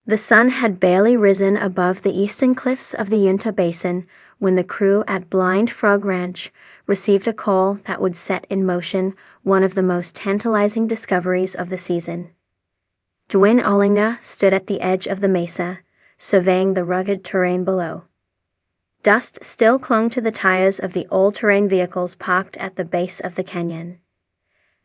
The sun had barely risen above the eastern cliffs of the Uinta Basin when the crew at Blind Frog Ranch received a call that would set in motion one of the most tantalizing discoveries of the season. Dwayne Ollinger stood at the edge of the mesa, surveying the rugged terrain below. Dust still clung to the tires of the all-terrain vehicles parked at the base of the canyon.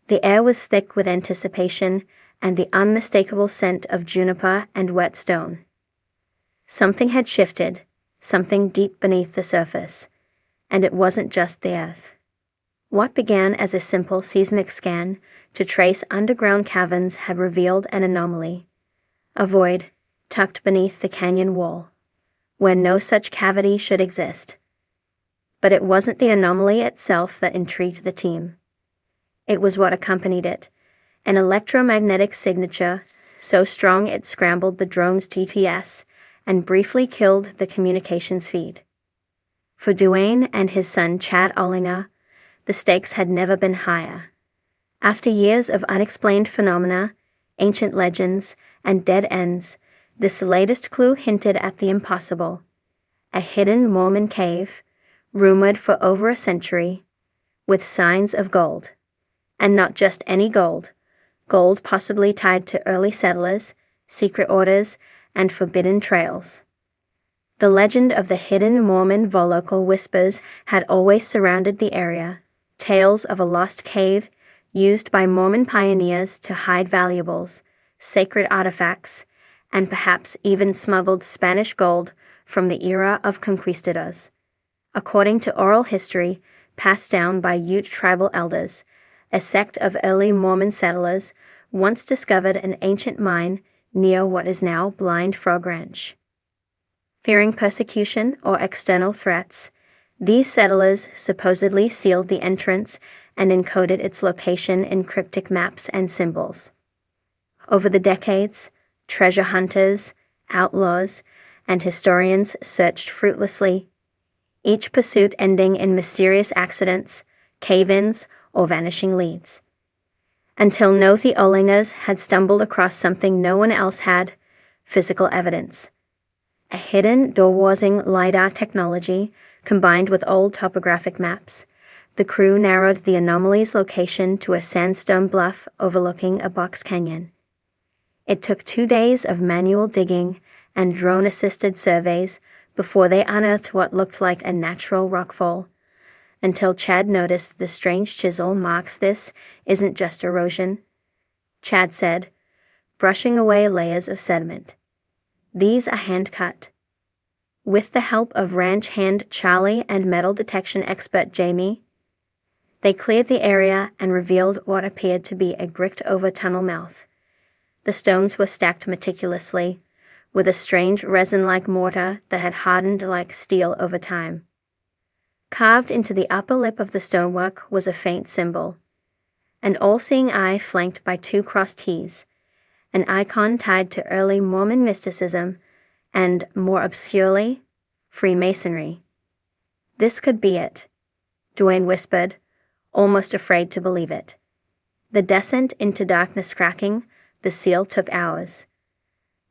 The air was thick with anticipation and the unmistakable scent of juniper and wet stone. Something had shifted, something deep beneath the surface, and it wasn't just the earth. What began as a simple seismic scan to trace underground caverns had revealed an anomaly, a void tucked beneath the canyon wall, where no such cavity should exist. But it wasn't the anomaly itself that intrigued the team. It was what accompanied it, an electromagnetic signature so strong it scrambled the drone's GPS and briefly killed the communications feed. For Dwayne and his son Chad Ollinger, the stakes had never been higher. After years of unexplained phenomena, ancient legends, and dead ends, this latest clue hinted at the impossible. A hidden Mormon cave, rumored for over a century, with signs of gold. And not just any gold. Gold possibly tied to early settlers, secret orders, and forbidden trails. The legend of the hidden Mormon Volokal whispers had always surrounded the area, tales of a lost cave used by Mormon pioneers to hide valuables, sacred artifacts, and perhaps even smuggled Spanish gold from the era of conquistadors. According to oral history passed down by Ute tribal elders, a sect of early Mormon settlers once discovered an ancient mine near what is now Blind Frog Ranch. Fearing persecution or external threats, these settlers supposedly sealed the entrance and encoded its location in cryptic maps and symbols. Over the decades, treasure hunters, outlaws, and historians searched fruitlessly, each pursuit ending in mysterious accidents, cave-ins, or vanishing leads. Until the Ollingers had stumbled across something no one else had, physical evidence. A hidden door-warsing LiDAR technology combined with old topographic maps. The crew narrowed the anomaly's location to a sandstone bluff overlooking a box canyon. It took 2 days of manual digging and drone-assisted surveys before they unearthed what looked like a natural rockfall, until Chad noticed the strange chisel marks. This isn't just erosion, Chad said, brushing away layers of sediment. These are hand-cut. With the help of ranch hand Charlie and metal detection expert Jamie, they cleared the area and revealed what appeared to be a bricked-over tunnel mouth. The stones were stacked meticulously, with a strange resin-like mortar that had hardened like steel over time. Carved into the upper lip of the stonework was a faint symbol, an all-seeing eye flanked by 2 crossed T's, an icon tied to early Mormon mysticism and, more obscurely, Freemasonry. This could be it, Dwayne whispered, almost afraid to believe it. The descent into darkness cracking, the seal took hours.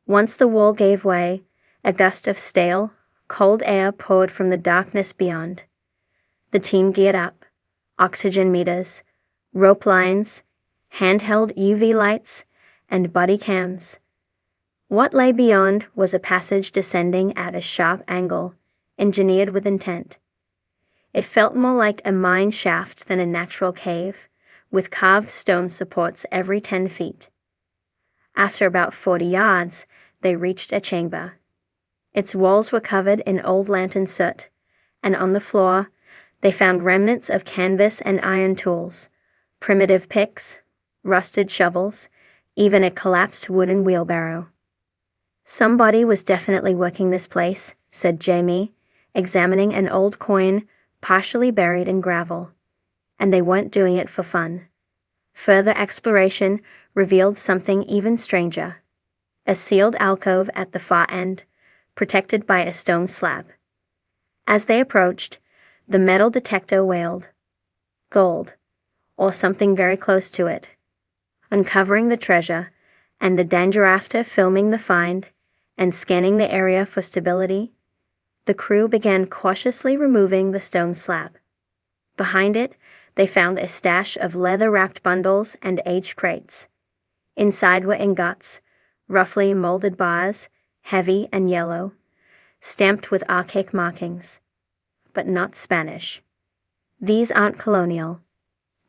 Once the wall gave way, a gust of stale, cold air poured from the darkness beyond. The team geared up, oxygen meters, rope lines, handheld UV lights, and body cams. What lay beyond was a passage descending at a sharp angle, engineered with intent. It felt more like a mine shaft than a natural cave, with carved stone supports every 10 feet. After about 40 yards, they reached a chamber. Its walls were covered in old lantern soot, and on the floor, they found remnants of canvas and iron tools, primitive picks, rusted shovels, even a collapsed wooden wheelbarrow. Somebody was definitely working this place, said Jamie, examining an old coin partially buried in gravel. And they weren't doing it for fun. Further exploration revealed something even stranger. A sealed alcove at the far end, protected by a stone slab. As they approached, the metal detector wailed. Gold, or something very close to it. Uncovering the treasure, and the danger after filming the find, and scanning the area for stability, the crew began cautiously removing the stone slab. Behind it, they found a stash of leather-wrapped bundles and aged crates. Inside were ingots, roughly molded bars, heavy and yellow, stamped with archaic markings. But not Spanish. "These aren't colonial,"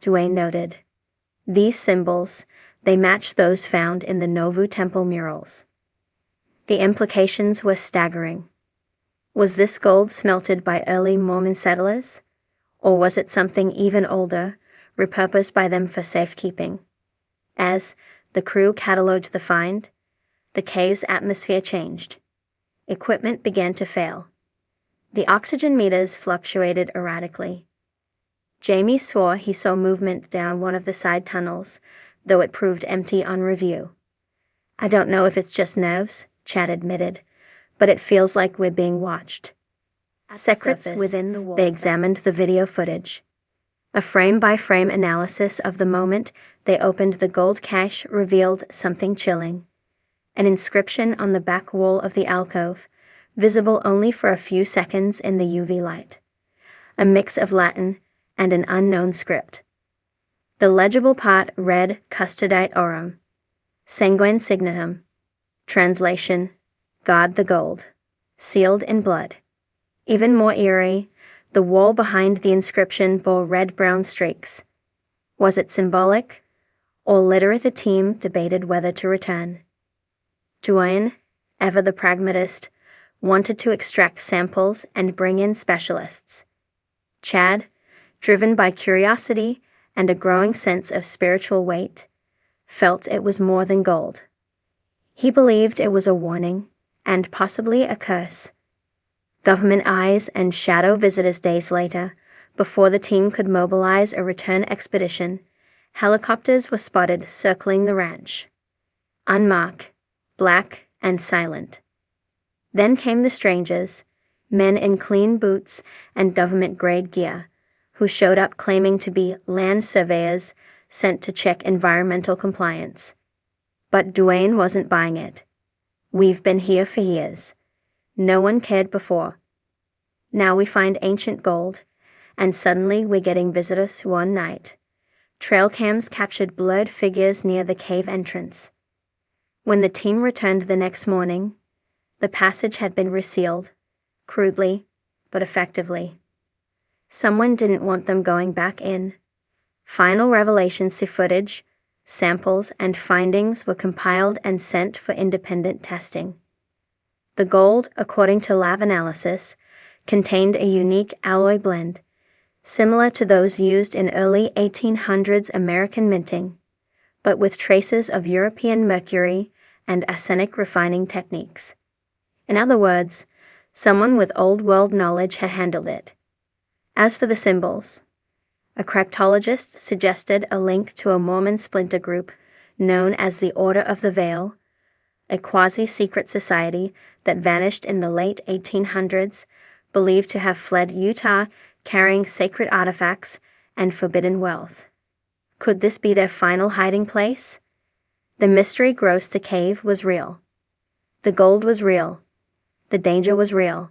Duane noted. "These symbols, they match those found in the Nauvoo temple murals." The implications were staggering. Was this gold smelted by early Mormon settlers? Or was it something even older, repurposed by them for safekeeping? As the crew catalogued the find, the cave's atmosphere changed. Equipment began to fail. The oxygen meters fluctuated erratically. Jamie swore he saw movement down one of the side tunnels, though it proved empty on review. "I don't know if it's just nerves," Chad admitted, "but it feels like we're being watched." Secrets within the walls. They examined the video footage. A frame-by-frame analysis of the moment they opened the gold cache revealed something chilling. An inscription on the back wall of the alcove, visible only for a few seconds in the UV light. A mix of Latin and an unknown script. The legible part read Custodite Aurum, Sanguine Signatum. Translation: Guard the gold. Sealed in blood. Even more eerie, the wall behind the inscription bore red-brown streaks. Was it symbolic? Or later the team debated whether to return. Duane, ever the pragmatist, wanted to extract samples and bring in specialists. Chad, driven by curiosity and a growing sense of spiritual weight, felt it was more than gold. He believed it was a warning, and possibly a curse. Government eyes and shadow visitors days later, before the team could mobilize a return expedition, helicopters were spotted circling the ranch. Unmarked, black, and silent. Then came the strangers, men in clean boots and government-grade gear, who showed up claiming to be land surveyors sent to check environmental compliance. But Duane wasn't buying it. "We've been here for years. No one cared before. Now we find ancient gold, and suddenly we're getting visitors one night." Trail cams captured blurred figures near the cave entrance. When the team returned the next morning, the passage had been resealed, crudely, but effectively. Someone didn't want them going back in. Final revelations to footage, samples, and findings were compiled and sent for independent testing. The gold, according to lab analysis, contained a unique alloy blend, similar to those used in early 1800s American minting, but with traces of European mercury and arsenic refining techniques. In other words, someone with old world knowledge had handled it. As for the symbols, a cryptologist suggested a link to a Mormon splinter group known as the Order of the Veil, a quasi-secret society that vanished in the late 1800s, believed to have fled Utah carrying sacred artifacts and forbidden wealth. Could this be their final hiding place? The mystery grossed the cave was real. The gold was real. The danger was real.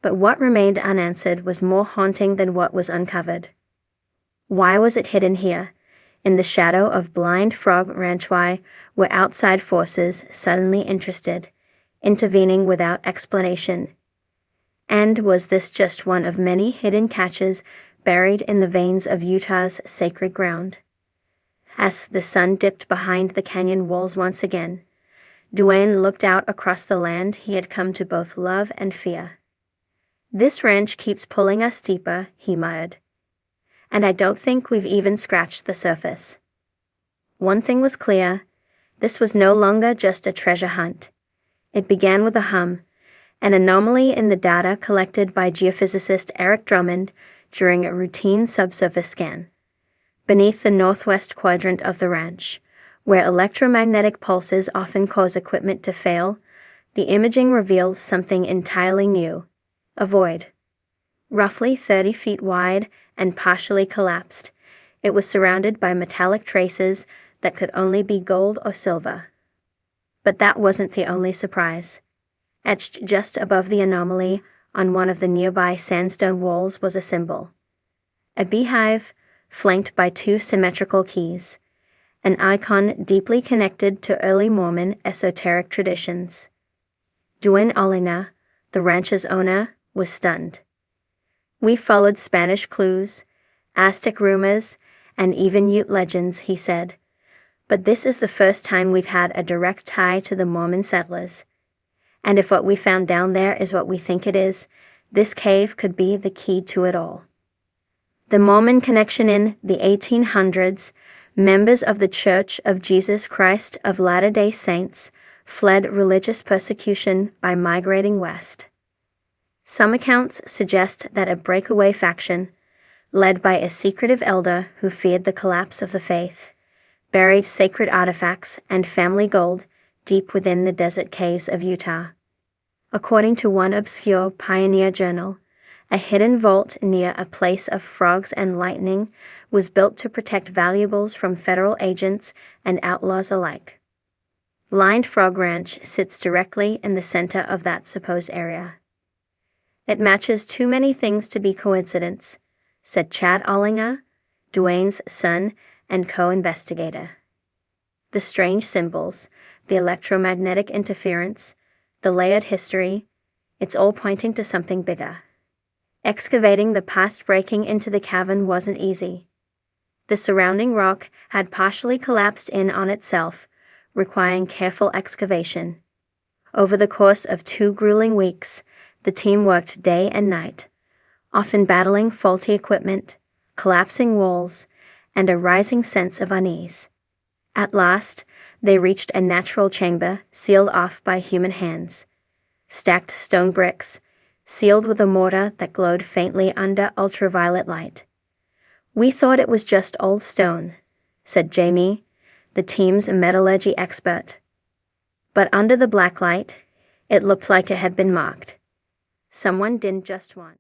But what remained unanswered was more haunting than what was uncovered. Why was it hidden here, in the shadow of Blind Frog Ranch? Why were outside forces suddenly interested, intervening without explanation? And was this just one of many hidden caches buried in the veins of Utah's sacred ground? As the sun dipped behind the canyon walls once again, Duane looked out across the land he had come to both love and fear. "This ranch keeps pulling us deeper," he muttered. "And I don't think we've even scratched the surface." One thing was clear: this was no longer just a treasure hunt. It began with a hum, an anomaly in the data collected by geophysicist Eric Drummond during a routine subsurface scan. Beneath the northwest quadrant of the ranch, where electromagnetic pulses often cause equipment to fail, the imaging revealed something entirely new: a void. Roughly 30 feet wide and partially collapsed, it was surrounded by metallic traces that could only be gold or silver. But that wasn't the only surprise. Etched just above the anomaly on one of the nearby sandstone walls was a symbol. A beehive, flanked by two symmetrical keys. An icon deeply connected to early Mormon esoteric traditions. Duane Olina, the ranch's owner, was stunned. We followed Spanish clues, Aztec rumors, and even Ute legends, he said. But this is the first time we've had a direct tie to the Mormon settlers. And if what we found down there is what we think it is, this cave could be the key to it all. The Mormon connection. In the 1800s, members of the Church of Jesus Christ of Latter-day Saints fled religious persecution by migrating west. Some accounts suggest that a breakaway faction, led by a secretive elder who feared the collapse of the faith, buried sacred artifacts and family gold deep within the desert caves of Utah. According to one obscure pioneer journal, a hidden vault near a place of frogs and lightning was built to protect valuables from federal agents and outlaws alike. Blind Frog Ranch sits directly in the center of that supposed area. It matches too many things to be coincidence, said Chad Ollinger, Duane's son and co-investigator. The strange symbols, the electromagnetic interference, the layered history, it's all pointing to something bigger. Excavating the past breaking into the cavern wasn't easy. The surrounding rock had partially collapsed in on itself, requiring careful excavation. Over the course of 2 grueling weeks, the team worked day and night, often battling faulty equipment, collapsing walls, and a rising sense of unease. At last, they reached a natural chamber sealed off by human hands. Stacked stone bricks, sealed with a mortar that glowed faintly under ultraviolet light. We thought it was just old stone, said Jamie, the team's metallurgy expert. But under the black light, it looked like it had been marked. Someone didn't just want